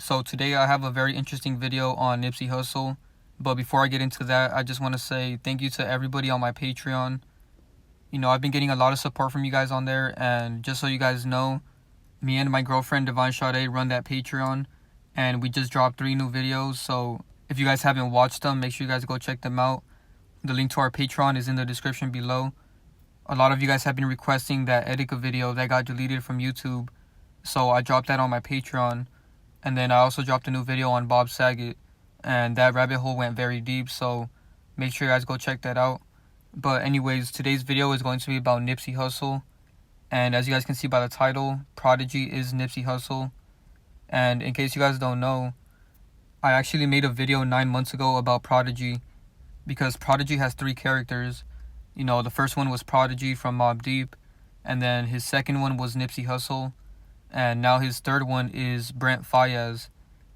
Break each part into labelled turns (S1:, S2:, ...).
S1: So today I have a very interesting video on Nipsey Hussle. But before I get into that, I just want to say thank you to everybody on my Patreon. You know, I've been getting a lot of support from you guys on there, and just so you guys know, me and my girlfriend Divine Sade run that Patreon, and we just dropped 3 new videos. So if you guys haven't watched them, make sure you guys go check them out. The link to our Patreon is in the description below. A lot of you guys have been requesting that Etika video that got deleted from YouTube, so I dropped that on my Patreon. And then I also dropped a new video on Bob Saget, and that rabbit hole went very deep, so make sure you guys go check that out. But anyways, today's video is going to be about Nipsey Hussle, and as you guys can see by the title, Prodigy is Nipsey Hussle. And in case you guys don't know, I actually made a video 9 months ago about Prodigy, because Prodigy has 3 characters. You know, the first one was Prodigy from Mobb Deep, and then his second one was Nipsey Hussle, and now his third one is Brent Faiyaz.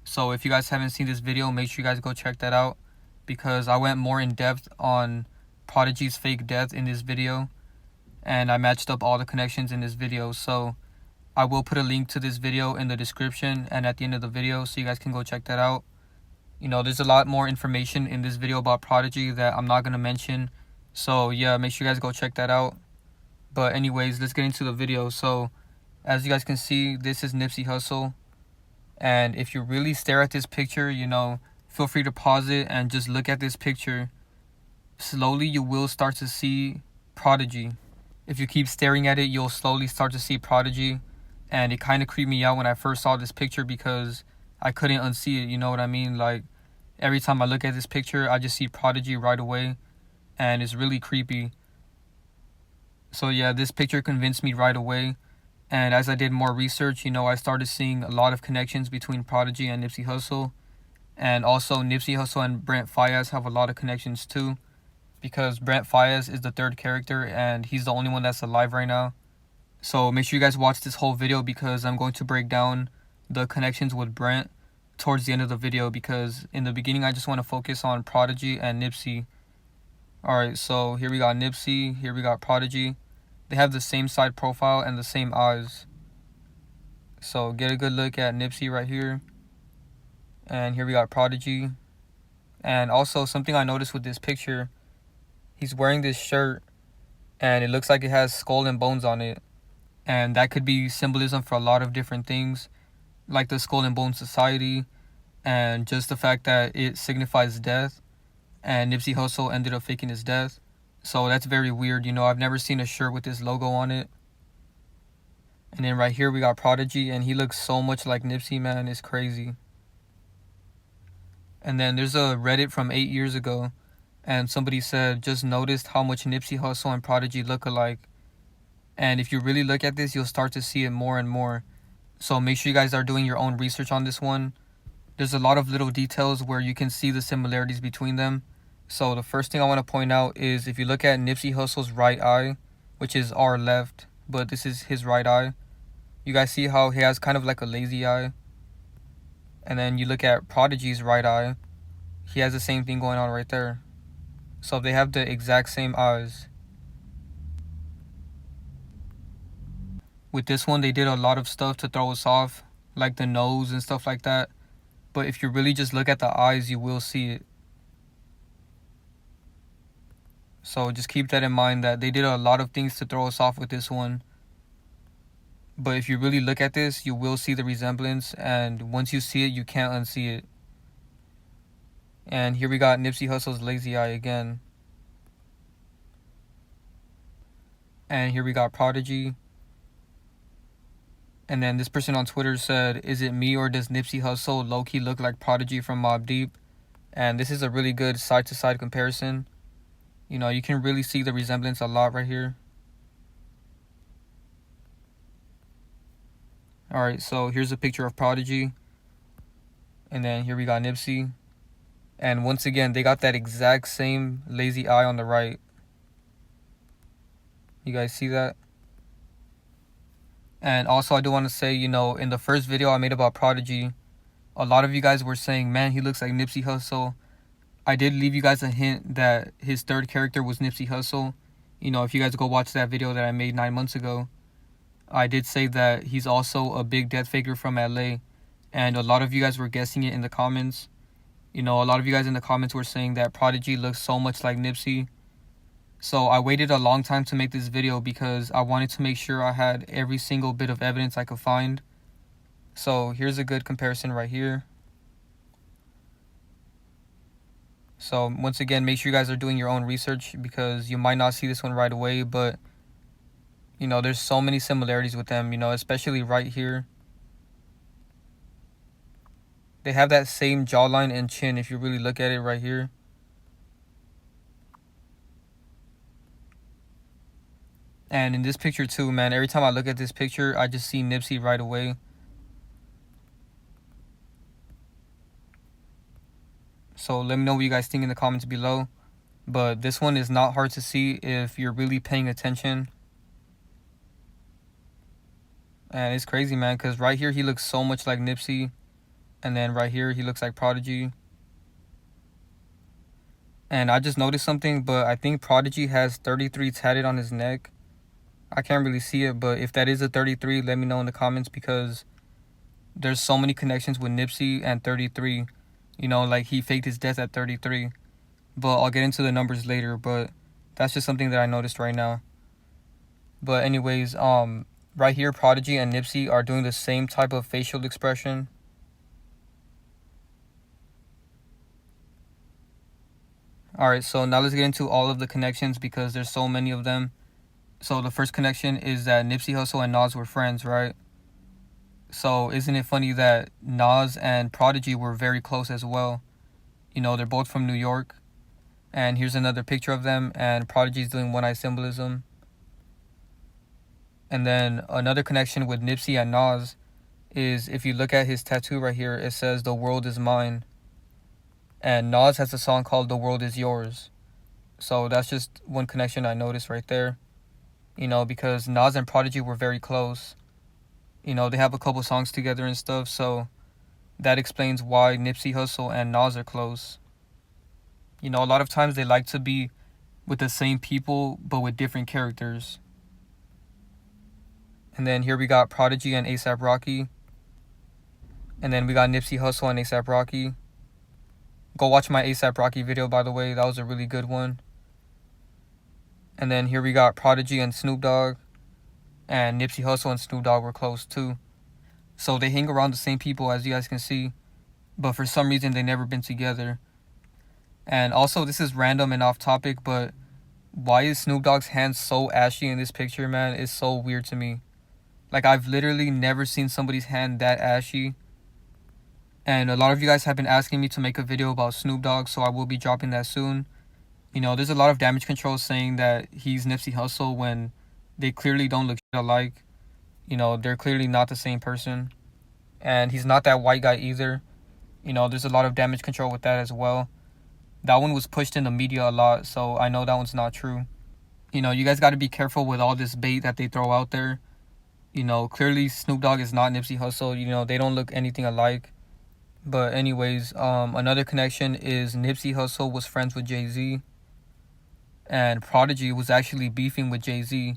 S1: So if you guys haven't seen this video, make sure you guys go check that out, because I went more in depth on Prodigy's fake death in this video, and I matched up all the connections in this video. So I will put a link to this video in the description and at the end of the video, so you guys can go check that out. You know, there's a lot more information in this video about Prodigy that I'm not going to mention. So yeah, make sure you guys go check that out. But anyways, let's get into the video. So as you guys can see, this is Nipsey Hussle. And if you really stare at this picture, you know, feel free to pause it and just look at this picture. Slowly, you will start to see Prodigy. If you keep staring at it, you'll slowly start to see Prodigy. And it kind of creeped me out when I first saw this picture, because I couldn't unsee it, you know what I mean? Like, every time I look at this picture, I just see Prodigy right away. And it's really creepy. So yeah, this picture convinced me right away. And as I did more research, you know, I started seeing a lot of connections between Prodigy and Nipsey Hussle. And also Nipsey Hussle and Brent Faiyaz have a lot of connections too, because Brent Faiyaz is the 3rd character and he's the only one that's alive right now. So make sure you guys watch this whole video, because I'm going to break down the connections with Brent towards the end of the video, because in the beginning I just want to focus on Prodigy and Nipsey. Alright, so here we got Nipsey, here we got Prodigy. They have the same side profile and the same eyes. So get a good look at Nipsey right here. And here we got Prodigy. And also something I noticed with this picture, he's wearing this shirt and it looks like it has skull and bones on it. And that could be symbolism for a lot of different things, like the Skull and Bones Society, and just the fact that it signifies death. And Nipsey Hussle ended up faking his death. So that's very weird, you know, I've never seen a shirt with this logo on it. And then right here we got Prodigy, and he looks so much like Nipsey, man, it's crazy. And then there's a Reddit from 8 years ago, and somebody said, just noticed how much Nipsey Hussle and Prodigy look alike. And if you really look at this, you'll start to see it more and more. So make sure you guys are doing your own research on this one. There's a lot of little details where you can see the similarities between them. So the first thing I want to point out is, if you look at Nipsey Hussle's right eye, which is our left, but this is his right eye, you guys see how he has kind of like a lazy eye. And then you look at Prodigy's right eye, he has the same thing going on right there. So they have the exact same eyes. With this one, they did a lot of stuff to throw us off, like the nose and stuff like that. But if you really just look at the eyes, you will see it. So just keep that in mind, that they did a lot of things to throw us off with this one. But if you really look at this, you will see the resemblance. And once you see it, you can't unsee it. And here we got Nipsey Hussle's lazy eye again. And here we got Prodigy. And then this person on Twitter said, is it me or does Nipsey Hussle low-key look like Prodigy from Mobb Deep? And this is a really good side-to-side comparison. You know, you can really see the resemblance a lot right here. Alright, so here's a picture of Prodigy. And then here we got Nipsey. And once again, they got that exact same lazy eye on the right. You guys see that? And also I do want to say, you know, in the first video I made about Prodigy, a lot of you guys were saying, man, he looks like Nipsey Hussle. I did leave you guys a hint that his 3rd character was Nipsey Hussle. You know, if you guys go watch that video that I made 9 months ago, I did say that he's also a big death faker from LA. and a lot of you guys were guessing it in the comments. You know, a lot of you guys in the comments were saying that Prodigy looks so much like Nipsey. So I waited a long time to make this video because I wanted to make sure I had every single bit of evidence I could find. So here's a good comparison right here. So once again, make sure you guys are doing your own research because you might not see this one right away, but you know, there's so many similarities with them, you know, especially right here. They have that same jawline and chin if you really look at it right here. And in this picture too, man, every time I look at this picture, I just see Nipsey right away. So let me know what you guys think in the comments below. But this one is not hard to see if you're really paying attention. And it's crazy, man, because right here he looks so much like Nipsey. And then right here he looks like Prodigy. And I just noticed something, but I think Prodigy has 33 tatted on his neck. I can't really see it, but if that is a 33, let me know in the comments because there's so many connections with Nipsey and 33. You know, like he faked his death at 33. But I'll get into the numbers later, but that's just something that I noticed right now. But anyways, right here Prodigy and Nipsey are doing the same type of facial expression. Alright, so now let's get into all of the connections because there's so many of them. So the first connection is that Nipsey Hussle and Nas were friends, right? So isn't it funny that Nas and Prodigy were very close as well? You know, they're both from New York. And here's another picture of them, and Prodigy's doing One Eye Symbolism. And then another connection with Nipsey and Nas is if you look at his tattoo right here, it says "The world is mine." And Nas has a song called "The World Is Yours." So that's just one connection I noticed right there. You know, because Nas and Prodigy were very close. You know, they have a couple songs together and stuff, so that explains why Nipsey Hussle and Nas are close. You know, a lot of times they like to be with the same people, but with different characters. And then here we got Prodigy and A$AP Rocky. And then we got Nipsey Hussle and A$AP Rocky. Go watch my A$AP Rocky video, by the way. That was a really good one. And then here we got Prodigy and Snoop Dogg. And Nipsey Hussle and Snoop Dogg were close too. So they hang around the same people, as you guys can see. But for some reason, they never been together. And also, this is random and off topic, but why is Snoop Dogg's hand so ashy in this picture, man? It's so weird to me. Like, I've literally never seen somebody's hand that ashy. And a lot of you guys have been asking me to make a video about Snoop Dogg, so I will be dropping that soon. You know, there's a lot of damage control saying that he's Nipsey Hussle when they clearly don't look alike. You know, they're clearly not the same person. And he's not that white guy either. You know, there's a lot of damage control with that as well. That one was pushed in the media a lot, so I know that one's not true. You know, you guys got to be careful with all this bait that they throw out there. You know, clearly Snoop Dogg is not Nipsey Hussle. You know, they don't look anything alike. But anyways, another connection is Nipsey Hussle was friends with Jay-Z. And Prodigy was actually beefing with Jay-Z.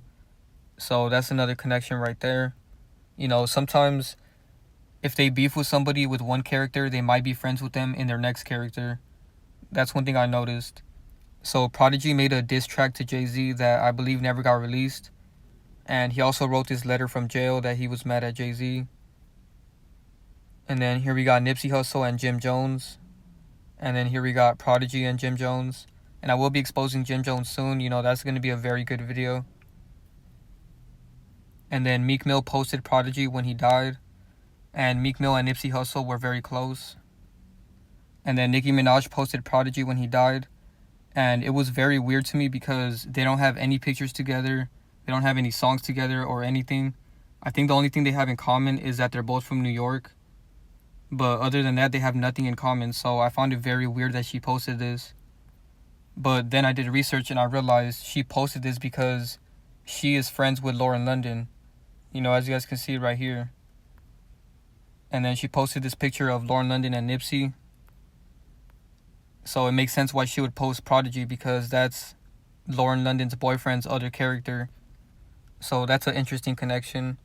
S1: So that's another connection right there. You know, sometimes if they beef with somebody with one character, they might be friends with them in their next character. That's one thing I noticed. So Prodigy made a diss track to Jay-Z that I believe never got released. And he also wrote this letter from jail that he was mad at Jay-Z. And then here we got Nipsey Hussle and Jim Jones. And then here we got Prodigy and Jim Jones. And I will be exposing Jim Jones soon. You know, that's going to be a very good video. And then Meek Mill posted Prodigy when he died. And Meek Mill and Nipsey Hussle were very close. And then Nicki Minaj posted Prodigy when he died. And it was very weird to me because they don't have any pictures together. They don't have any songs together or anything. I think the only thing they have in common is that they're both from New York. But other than that, they have nothing in common. So I found it very weird that she posted this. But then I did research and I realized she posted this because she is friends with Lauren London. You know, as you guys can see right here. And then she posted this picture of Lauren London and Nipsey. So it makes sense why she would post Prodigy because that's Lauren London's boyfriend's other character. So that's an interesting connection.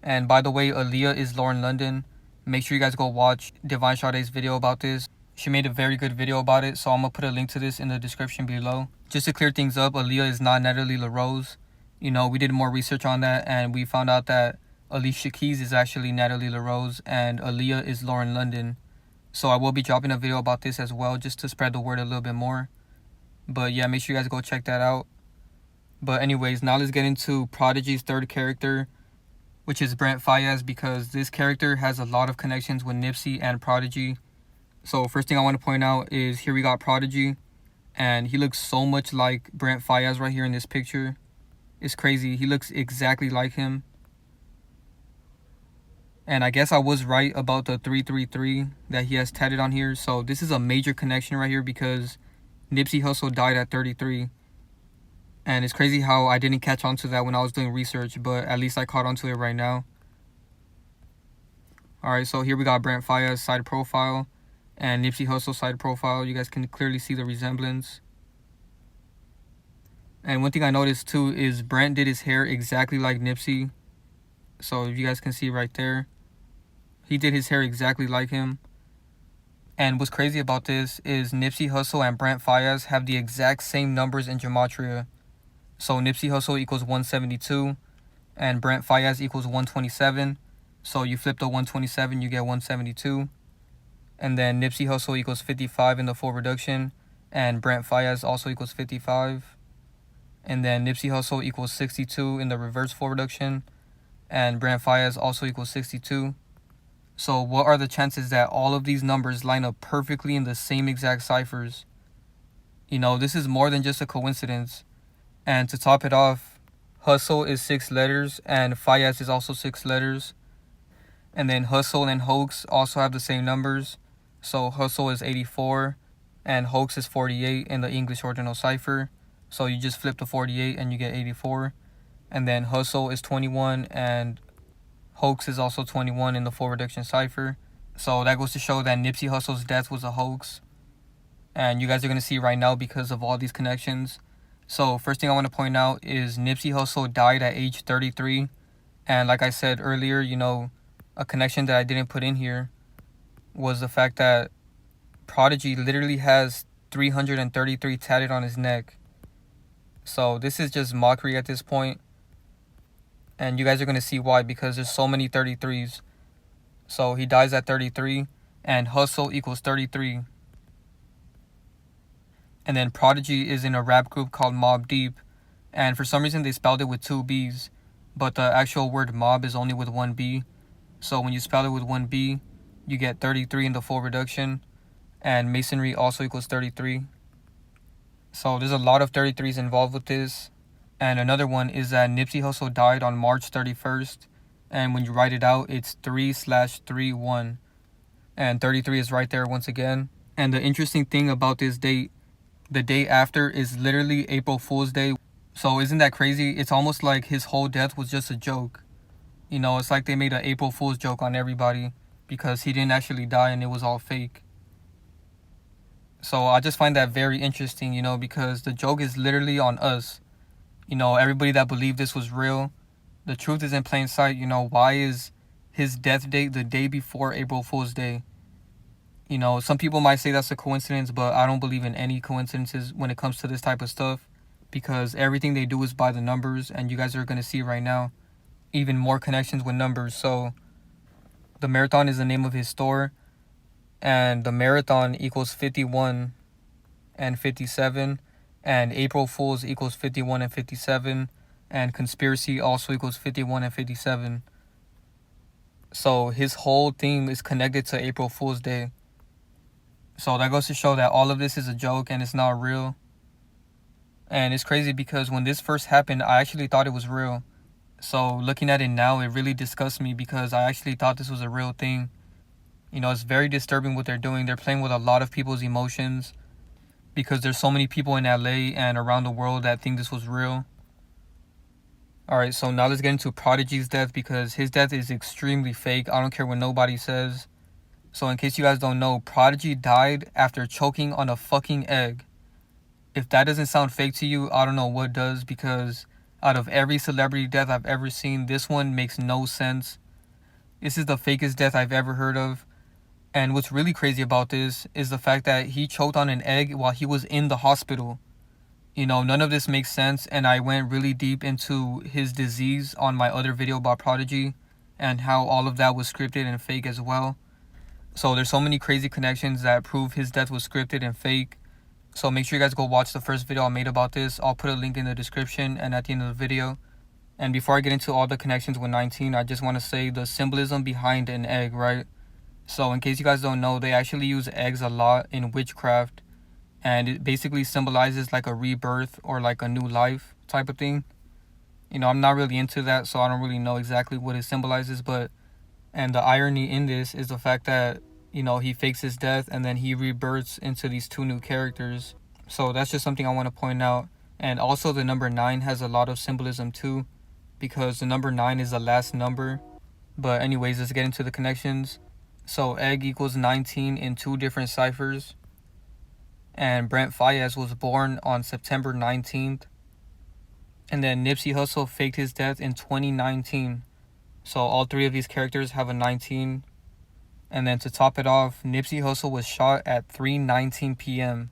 S1: And by the way, Aaliyah is Lauren London. Make sure you guys go watch Divine Sade's video about this. She made a very good video about it, so I'm going to put a link to this in the description below. Just to clear things up, Aaliyah is not Natalie LaRose. You know, we did more research on that, and we found out that Alicia Keys is actually Natalie LaRose, and Aaliyah is Lauren London. So I will be dropping a video about this as well, just to spread the word a little bit more. But yeah, make sure you guys go check that out. But anyways, now let's get into Prodigy's third character, which is Brent Faiyaz, because this character has a lot of connections with Nipsey and Prodigy. So first thing I want to point out is here we got Prodigy, and he looks so much like Brent Faiyaz right here in this picture. It's crazy. He looks exactly like him. And I guess I was right about the 333 that he has tatted on here. So this is a major connection right here because Nipsey Hussle died at 33. And it's crazy how I didn't catch on to that when I was doing research, but at least I caught on to it right now. Alright, so here we got Brent Faiyaz's side profile and Nipsey Hussle's side profile. You guys can clearly see the resemblance. And one thing I noticed too is Brent did his hair exactly like Nipsey. So if you guys can see right there, he did his hair exactly like him. And what's crazy about this is Nipsey Hussle and Brent Faiyaz have the exact same numbers in gematria. So Nipsey Hussle equals 172 and Brent Faiyaz equals 127. So you flip the 127, you get 172. And then Nipsey Hussle equals 55 in the full reduction, and Brent Faiyaz also equals 55. And then Nipsey Hussle equals 62 in the reverse full reduction, and Brent Faiyaz also equals 62. So what are the chances that all of these numbers line up perfectly in the same exact ciphers? You know, this is more than just a coincidence. And to top it off, Hussle is 6 letters and Faiyaz is also 6 letters. And then Hussle and Hoax also have the same numbers. So Hussle is 84 and Hoax is 48 in the English ordinal cipher. So you just flip the 48 and you get 84. And then Hussle is 21 and Hoax is also 21 in the full reduction cipher. So that goes to show that Nipsey Hussle's death was a hoax. And you guys are going to see right now because of all these connections. So first thing I want to point out is Nipsey Hussle died at age 33. And like I said earlier, you know, a connection that I didn't put in here was the fact that Prodigy literally has 333 tatted on his neck. So this is just mockery at this point. And you guys are going to see why, because there's so many 33s. So he dies at 33 and Hussle equals 33. And then Prodigy is in a rap group called Mobb Deep. And for some reason they spelled it with 2 B's. But the actual word mob is only with 1 B. So when you spell it with 1 B, you get 33 in the full reduction. And Masonry also equals 33. So there's a lot of 33s involved with this. And another one is that Nipsey Hussle died on March 31st. And when you write it out, it's 3/31. And 33 is right there once again. And the interesting thing about this date, the day after is literally April Fool's Day. So isn't that crazy? It's almost like his whole death was just a joke. You know, it's like they made an April Fool's joke on everybody because he didn't actually die and it was all fake. So I just find that very interesting, you know, because the joke is literally on us. You know, everybody that believed this was real. The truth is in plain sight. You know, why is his death date the day before April Fool's Day? You know, some people might say that's a coincidence, but I don't believe in any coincidences when it comes to this type of stuff, because everything they do is by the numbers, and you guys are going to see right now even more connections with numbers. So the Marathon is the name of his store, and the Marathon equals 51 and 57, and April Fools equals 51 and 57, and conspiracy also equals 51 and 57. So his whole theme is connected to April Fool's Day. So that goes to show that all of this is a joke and it's not real. And it's crazy because when this first happened, I actually thought it was real. So looking at it now, it really disgusts me because I actually thought this was a real thing. You know, it's very disturbing what they're doing. They're playing with a lot of people's emotions because there's so many people in LA and around the world that think this was real. Alright, so now let's get into Prodigy's death because his death is extremely fake. I don't care what nobody says. So in case you guys don't know, Prodigy died after choking on a fucking egg. If that doesn't sound fake to you, I don't know what does, because Out of every celebrity death I've ever seen, this one makes no sense. This is the fakest death I've ever heard of. And what's really crazy about this is the fact that he choked on an egg while he was in the hospital. None of this makes sense, and I went really deep into his disease on my other video about Prodigy and how all of that was scripted and fake as well. So there's so many crazy connections that prove his death was scripted and fake. So make sure you guys go watch the first video I made about this. I'll put a link in the description and at the end of the video. And before I get into all the connections with 19, I just want to say the symbolism behind an egg, right? So in case you guys don't know, they actually use eggs a lot in witchcraft. And it basically symbolizes like a rebirth or like a new life type of thing. I'm not really into that, so I don't really know exactly what it symbolizes. And the irony in this is the fact that, he fakes his death and then he rebirths into these two new characters. So that's just something I want to point out. And also the number 9 has a lot of symbolism too, because the number 9 is the last number. But anyways, let's get into the connections. So egg equals 19 in 2 different ciphers. And Brent Faiyaz was born on September 19th. And then Nipsey Hussle faked his death in 2019. So all 3 of these characters have a 19. And then to top it off, Nipsey Hussle was shot at 3:19 p.m.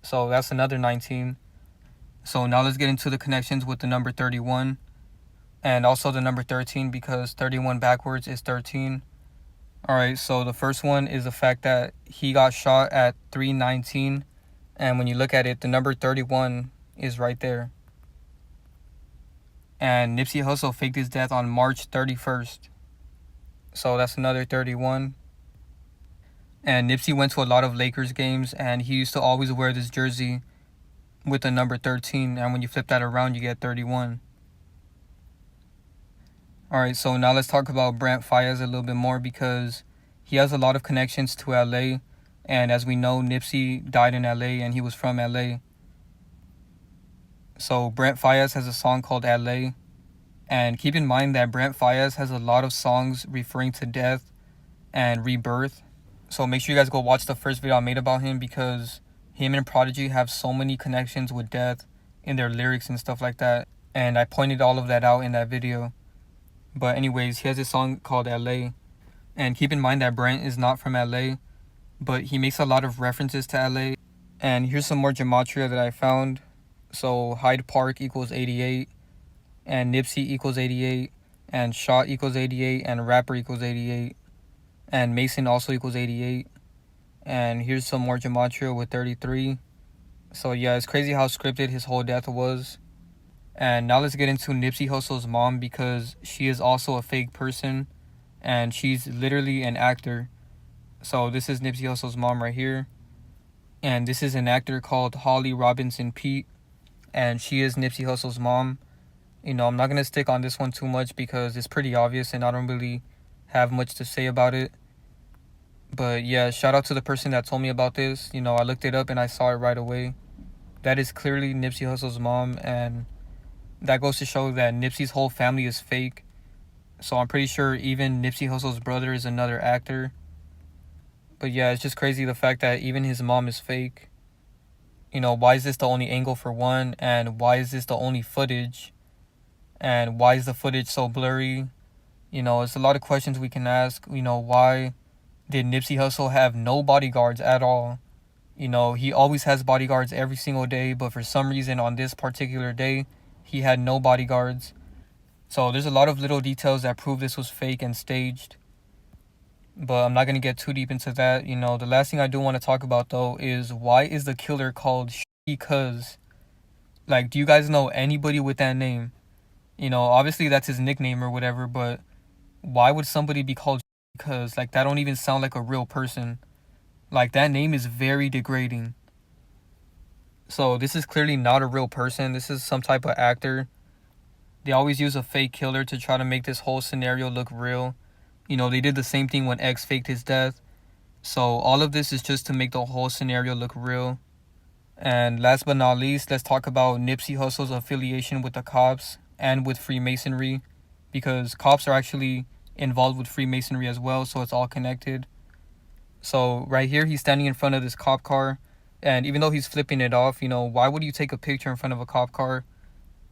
S1: So that's another 19. So now let's get into the connections with the number 31. And also the number 13, because 31 backwards is 13. Alright, so the first one is the fact that he got shot at 3:19. And when you look at it, the number 31 is right there. And Nipsey Hussle faked his death on March 31st. So that's another 31. And Nipsey went to a lot of Lakers games, and he used to always wear this jersey with the number 13. And when you flip that around, you get 31. Alright, so now let's talk about Brent Faiyaz a little bit more, because he has a lot of connections to LA. And as we know, Nipsey died in LA and he was from LA. So Brent Faiyaz has a song called LA. And keep in mind that Brent Faiyaz has a lot of songs referring to death and rebirth. So make sure you guys go watch the first video I made about him, because him and Prodigy have so many connections with death in their lyrics and stuff like that. And I pointed all of that out in that video. But anyways, he has a song called LA. And keep in mind that Brent is not from LA, but he makes a lot of references to LA. And here's some more gematria that I found. So Hyde Park equals 88. And Nipsey equals 88, and Shot equals 88, and Rapper equals 88, and Mason also equals 88. And here's some more gematria with 33. So yeah, it's crazy how scripted his whole death was. And now let's get into Nipsey Hussle's mom, because she is also a fake person, and she's literally an actor. So this is Nipsey Hussle's mom right here, and this is an actor called Holly Robinson Pete, and she is Nipsey Hussle's mom. I'm not going to stick on this one too much because it's pretty obvious and I don't really have much to say about it. But yeah, shout out to the person that told me about this. I looked it up and I saw it right away. That is clearly Nipsey Hussle's mom, and that goes to show that Nipsey's whole family is fake. So I'm pretty sure even Nipsey Hussle's brother is another actor. But yeah, it's just crazy the fact that even his mom is fake. Why is this the only angle for one? And why is this the only footage? And why is the footage so blurry? It's a lot of questions we can ask. Why did Nipsey Hussle have no bodyguards at all? He always has bodyguards every single day, but for some reason on this particular day, he had no bodyguards. So there's a lot of little details that prove this was fake and staged. But I'm not going to get too deep into that. The last thing I do want to talk about, though, is why is the killer called Cuz? Like, do you guys know anybody with that name? Obviously that's his nickname or whatever, but why would somebody be called Cuz? Like, that don't even sound like a real person. Like, that name is very degrading. So this is clearly not a real person. This is some type of actor. They always use a fake killer to try to make this whole scenario look real. They did the same thing when X faked his death. So all of this is just to make the whole scenario look real. And last but not least, let's talk about Nipsey Hussle's affiliation with the cops and with Freemasonry, because cops are actually involved with Freemasonry as well, so it's all connected. So right here, he's standing in front of this cop car, and even though he's flipping it off, why would you take a picture in front of a cop car?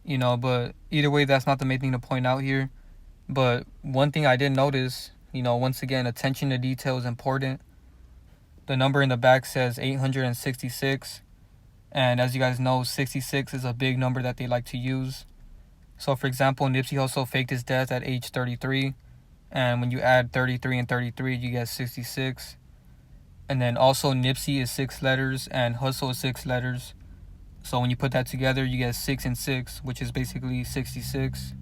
S1: But either way, that's not the main thing to point out here. But one thing I did notice, once again, attention to detail is important. The number in the back says 866. And as you guys know, 66 is a big number that they like to use. So for example, Nipsey Hussle faked his death at age 33. And when you add 33 and 33, you get 66. And then also Nipsey is 6 letters and Hussle is 6 letters. So when you put that together, you get 6 and 6, which is basically 66.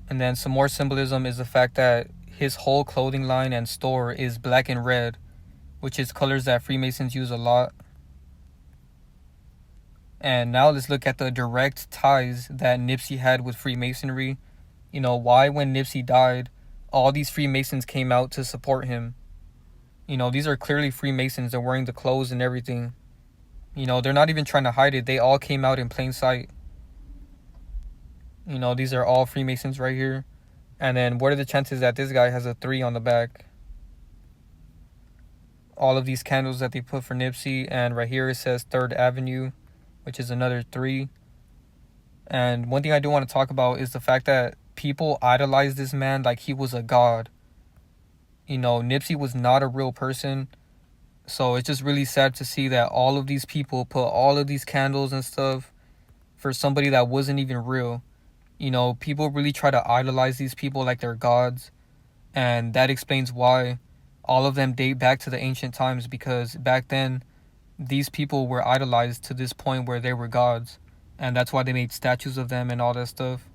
S1: And then some more symbolism is the fact that his whole clothing line and store is black and red, which is colors that Freemasons use a lot. And now let's look at the direct ties that Nipsey had with Freemasonry. Why when Nipsey died, all these Freemasons came out to support him. These are clearly Freemasons. They're wearing the clothes and everything. They're not even trying to hide it. They all came out in plain sight. These are all Freemasons right here. And then what are the chances that this guy has a 3 on the back? All of these candles that they put for Nipsey. And right here it says 3rd Avenue, which is another 3. And one thing I do want to talk about is the fact that people idolize this man like he was a god. Nipsey was not a real person. So it's just really sad to see that all of these people put all of these candles and stuff for somebody that wasn't even real. People really try to idolize these people like they're gods. And that explains why all of them date back to the ancient times, because back then, these people were idolized to this point where they were gods. And that's why they made statues of them and all that stuff.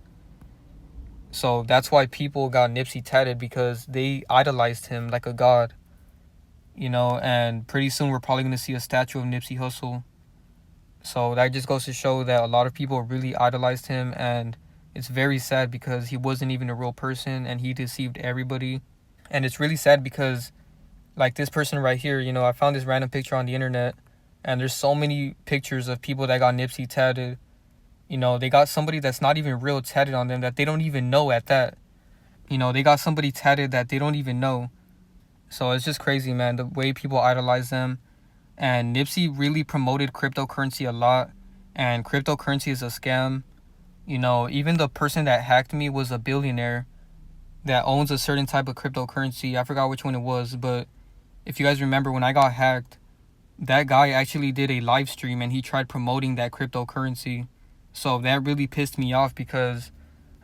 S1: So that's why people got Nipsey tatted, because they idolized him like a god. And pretty soon we're probably going to see a statue of Nipsey Hussle. So that just goes to show that a lot of people really idolized him, and it's very sad because he wasn't even a real person and he deceived everybody. And it's really sad because, like this person right here, I found this random picture on the internet, and there's so many pictures of people that got Nipsey tatted. They got somebody that's not even real tatted on them that they don't even know at that. They got somebody tatted that they don't even know. So it's just crazy, man, the way people idolize them. And Nipsey really promoted cryptocurrency a lot. And cryptocurrency is a scam. Even the person that hacked me was a billionaire that owns a certain type of cryptocurrency. I forgot which one it was. But if you guys remember, when I got hacked, that guy actually did a live stream and he tried promoting that cryptocurrency. So that really pissed me off because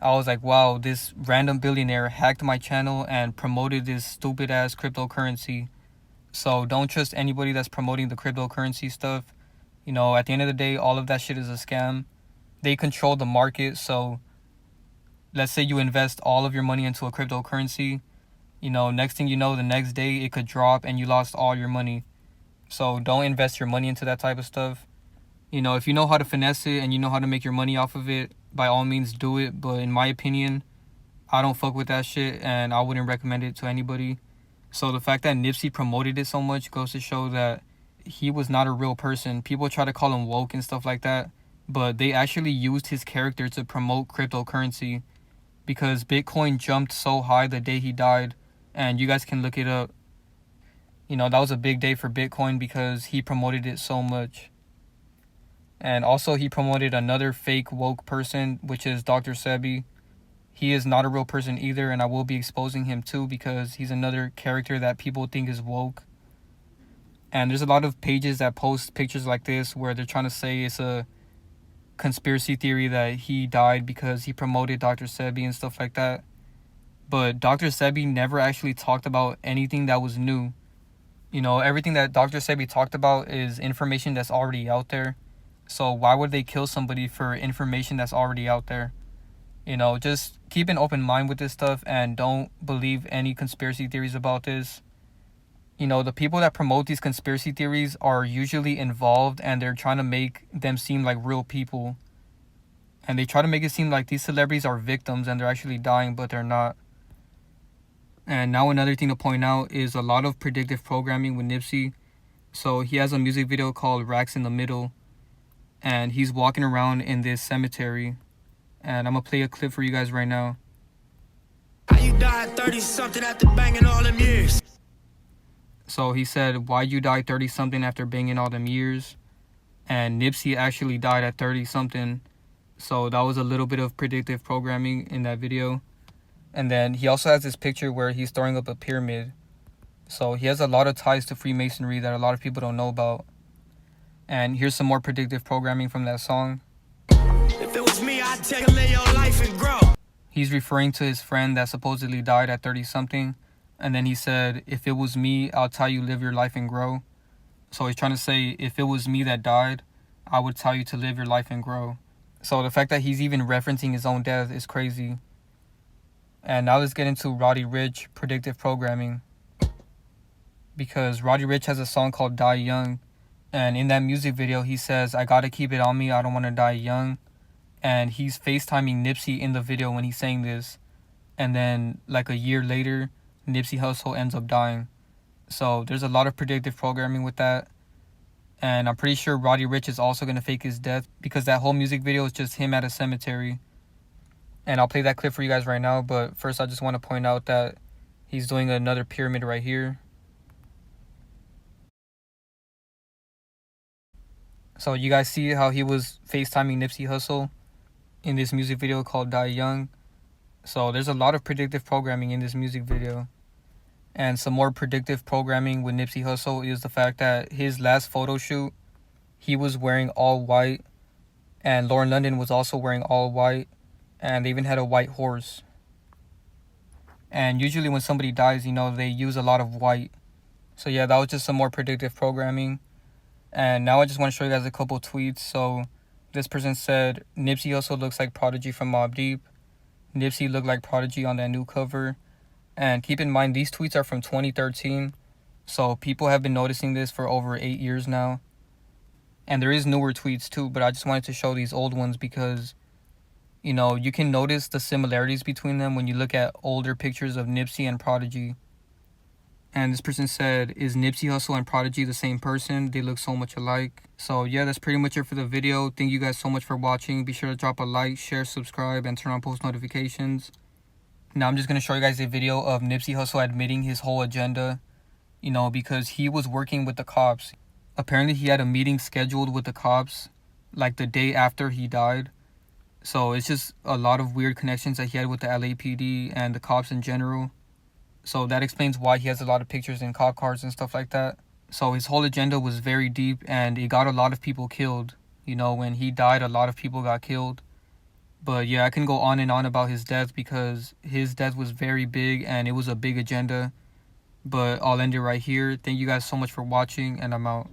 S1: I was like, wow, this random billionaire hacked my channel and promoted this stupid ass cryptocurrency. So don't trust anybody that's promoting the cryptocurrency stuff. At the end of the day, all of that shit is a scam. They control the market. So let's say you invest all of your money into a cryptocurrency. Next thing you know, the next day it could drop and you lost all your money. So don't invest your money into that type of stuff. If you know how to finesse it and you know how to make your money off of it, by all means do it. But in my opinion, I don't fuck with that shit and I wouldn't recommend it to anybody. So the fact that Nipsey promoted it so much goes to show that he was not a real person. People try to call him woke and stuff like that, but they actually used his character to promote cryptocurrency, because Bitcoin jumped so high the day he died, and you guys can look it up. That was a big day for Bitcoin because he promoted it so much. And also he promoted another fake woke person, which is Dr. Sebi. He is not a real person either, and I will be exposing him too because he's another character that people think is woke. And there's a lot of pages that post pictures like this where they're trying to say it's a conspiracy theory that he died because he promoted Dr. Sebi and stuff like that. But Dr. Sebi never actually talked about anything that was new. Everything that Dr. Sebi talked about is information that's already out there. So why would they kill somebody for information that's already out there? Just keep an open mind with this stuff and don't believe any conspiracy theories about this. The people that promote these conspiracy theories are usually involved and they're trying to make them seem like real people. And they try to make it seem like these celebrities are victims and they're actually dying, but they're not. And now another thing to point out is a lot of predictive programming with Nipsey. So he has a music video called Racks in the Middle. And he's walking around in this cemetery. And I'm going to play a clip for you guys right now.
S2: How you died 30-something after banging all them years?
S1: So he said, why'd you die 30-something after banging all them years? And Nipsey actually died at 30-something. So that was a little bit of predictive programming in that video. And then he also has this picture where he's throwing up a pyramid. So he has a lot of ties to Freemasonry that a lot of people don't know about. And here's some more predictive programming from that song.
S2: If it was me, I'd tell you live your life and grow.
S1: He's referring to his friend that supposedly died at 30-something. And then he said, if it was me, I'll tell you live your life and grow. So he's trying to say, if it was me that died, I would tell you to live your life and grow. So the fact that he's even referencing his own death is crazy. And now let's get into Roddy Ricch predictive programming. Because Roddy Ricch has a song called Die Young. And in that music video, he says, I gotta keep it on me, I don't want to die young. And he's FaceTiming Nipsey in the video when he's saying this. And then, like a year later, Nipsey Hussle ends up dying. So there's a lot of predictive programming with that. And I'm pretty sure Roddy Ricch is also going to fake his death, because that whole music video is just him at a cemetery. And I'll play that clip for you guys right now. But first, I just want to point out that he's doing another pyramid right here. So you guys see how he was FaceTiming Nipsey Hussle in this music video called Die Young. So there's a lot of predictive programming in this music video. And some more predictive programming with Nipsey Hussle is the fact that his last photo shoot, he was wearing all white. And Lauren London was also wearing all white. And they even had a white horse. And usually when somebody dies, you know, they use a lot of white. So yeah, that was just some more predictive programming. And now I just want to show you guys a couple tweets. So this person said, Nipsey Hussle looks like Prodigy from Mobb Deep. Nipsey looked like Prodigy on that new cover. And keep in mind, these tweets are from 2013. So people have been noticing this for over 8 years now. And there is newer tweets too, but I just wanted to show these old ones because, you know, you can notice the similarities between them when you look at older pictures of Nipsey and Prodigy. And this person said, is Nipsey Hussle and Prodigy the same person? They look so much alike. So yeah, that's pretty much it for the video. Thank you guys so much for watching. Be sure to drop a like, share, subscribe, and turn on post notifications. Now I'm just going to show you guys a video of Nipsey Hussle admitting his whole agenda. You know, because he was working with the cops. Apparently he had a meeting scheduled with the cops like the day after he died. So it's just a lot of weird connections that he had with the LAPD and the cops in general. So that explains why he has a lot of pictures in cop cars and stuff like that. So his whole agenda was very deep and it got a lot of people killed. You know, when he died, a lot of people got killed. But yeah, I can go on and on about his death because his death was very big and it was a big agenda. But I'll end it right here. Thank you guys so much for watching and I'm out.